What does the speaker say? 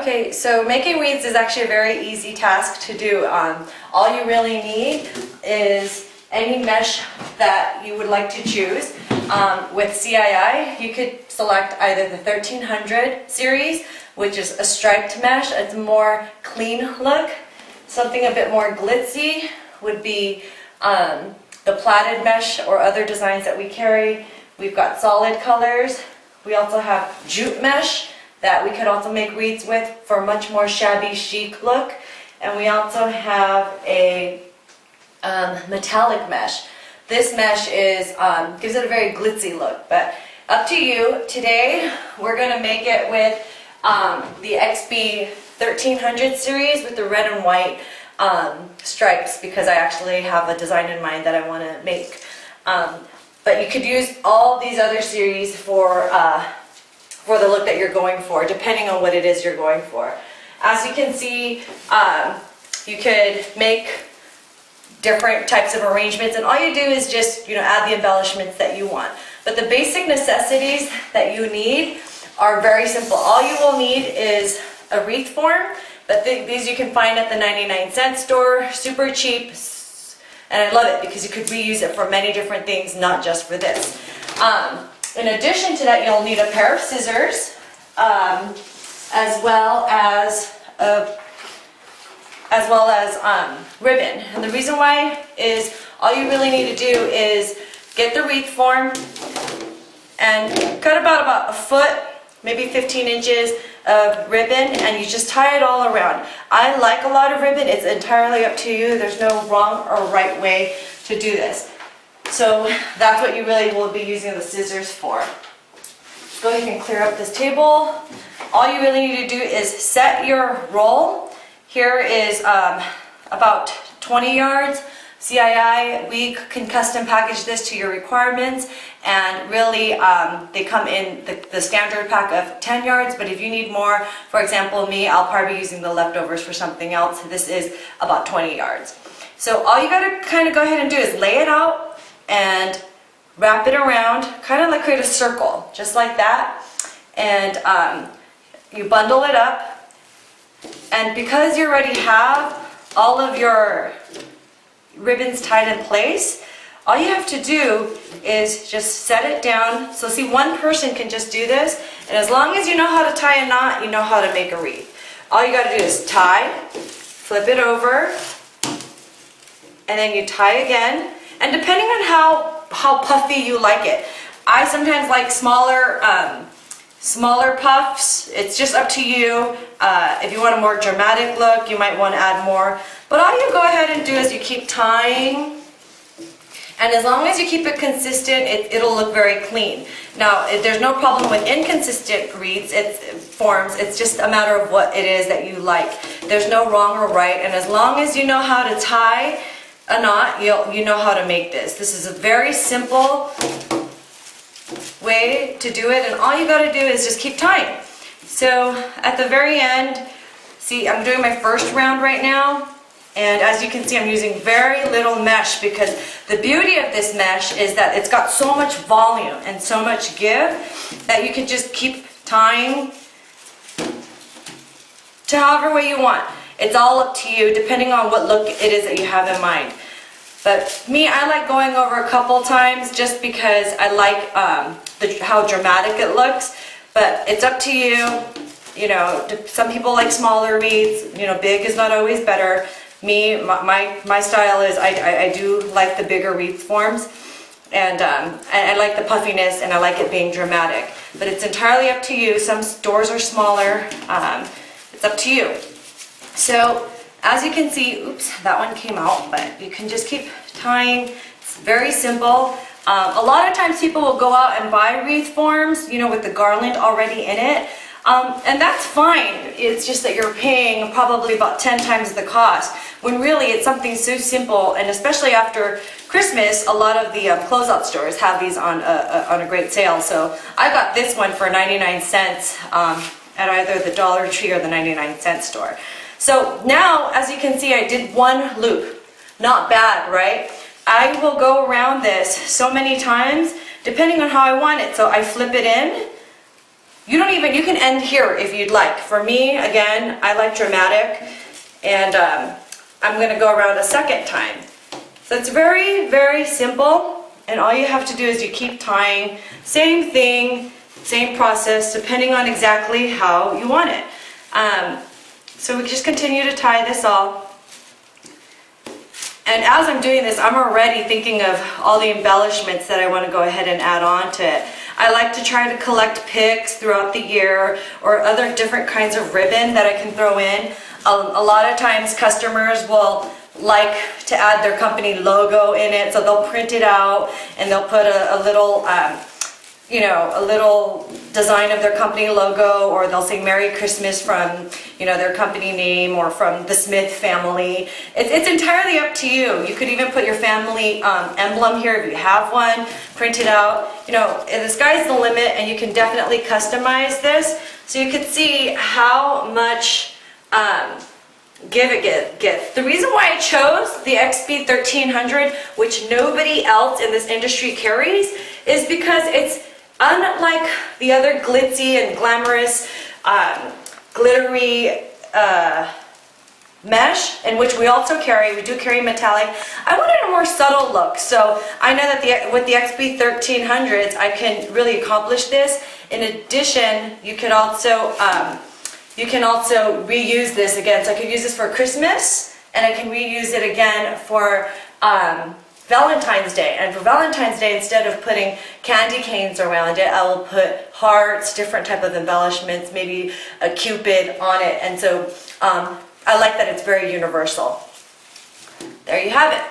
Okay, so making wreaths is actually a very easy task to do. All you really need is any mesh that you would like to choose. With CII, you could select either the 1300 series, which is a striped mesh. It's a more clean look. Something a bit more glitzy would be the platted mesh or other designs that we carry. We've got solid colors. We also have jute mesh that we could also make wreaths with for a much more shabby chic look. And we also have a metallic mesh. This mesh is gives it a very glitzy look, but up to you. Today we're going to make it with the XB 1300 series with the red and white stripes, because I actually have a design in mind that I want to make. But you could use all these other series for the look that you're going for, depending on what it is you're going for. As you can see, you could make different types of arrangements, and all you do is just, add the embellishments that you want. But the basic necessities that you need are very simple. All you will need is a wreath form, but these you can find at the 99-cent store, super cheap, and I love it because you could reuse it for many different things, not just for this. In addition to that, you'll need a pair of scissors, as well as ribbon. And the reason why is all you really need to do is get the wreath form and cut about a foot, maybe 15 inches of ribbon, and you just tie it all around. I like a lot of ribbon. It's entirely up to you. There's no wrong or right way to do this. So that's what you really will be using the scissors for. Let's go ahead and clear up this table. All you really need to do is set your roll. Here is about 20 yards. CII, we can custom package this to your requirements, and really they come in the standard pack of 10 yards, but if you need more, for example me, I'll probably be using the leftovers for something else. This is about 20 yards. So all you gotta kind of go ahead and do is lay it out and wrap it around, kind of like create a circle, just like that, and you bundle it up. And because you already have all of your ribbons tied in place, all you have to do is just set it down. So see, one person can just do this, and as long as you know how to tie a knot, you know how to make a wreath. All you got to do is tie, flip it over, and then you tie again. And depending on how puffy you like it, I sometimes like smaller puffs. It's just up to you. If you want a more dramatic look, you might want to add more. But all you go ahead and do is you keep tying, and as long as you keep it consistent, it'll look very clean. Now, there's no problem with inconsistent wreaths, forms. It's just a matter of what it is that you like. There's no wrong or right, and as long as you know how to tie a knot, you know how to make this. This is a very simple way to do it, and all you got to do is just keep tying. So at the very end, see, I'm doing my first round right now, and as you can see, I'm using very little mesh, because the beauty of this mesh is that it's got so much volume and so much give that you can just keep tying to however way you want. It's all up to you, depending on what look it is that you have in mind. But me, I like going over a couple times just because I like how dramatic it looks. But it's up to you. Some people like smaller wreaths. Big is not always better. Me, my style is I do like the bigger wreath forms, and I like the puffiness, and I like it being dramatic. But it's entirely up to you. Some stores are smaller. It's up to you. So as you can see, oops, that one came out, but you can just keep tying. It's very simple. A lot of times people will go out and buy wreath forms, with the garland already in it. And that's fine. It's just that you're paying probably about 10 times the cost, when really it's something so simple. And especially after Christmas, a lot of the closeout stores have these on a great sale. So I got this one for 99 cents at either the Dollar Tree or the 99-cent store. So now, as you can see, I did one loop. Not bad, right? I will go around this so many times, depending on how I want it. So I flip it in, you can end here if you'd like. For me, again, I like dramatic, and I'm gonna go around a second time. So it's very, very simple, and all you have to do is you keep tying, same thing, same process, depending on exactly how you want it. So we just continue to tie this all. And as I'm doing this, I'm already thinking of all the embellishments that I want to go ahead and add on to it. I like to try to collect picks throughout the year, or other different kinds of ribbon that I can throw in. A lot of times customers will like to add their company logo in it, so they'll print it out and they'll put a little a little design of their company logo, or they'll say Merry Christmas from, their company name, or from the Smith family. It's entirely up to you. You could even put your family emblem here if you have one, print it out. The sky's the limit, and you can definitely customize this. So you can see how much give it gets. The reason why I chose the XB 1300, which nobody else in this industry carries, is because it's unlike the other glitzy and glamorous, glittery mesh, in which we also carry. We do carry metallic. I wanted a more subtle look, so I know that with the XB 1300s, I can really accomplish this. In addition, you can also reuse this again. So I could use this for Christmas, and I can reuse it again for Valentine's Day. And for Valentine's Day, instead of putting candy canes around it, I will put hearts, different type of embellishments, maybe a cupid on it. And so I like that it's very universal. There you have it.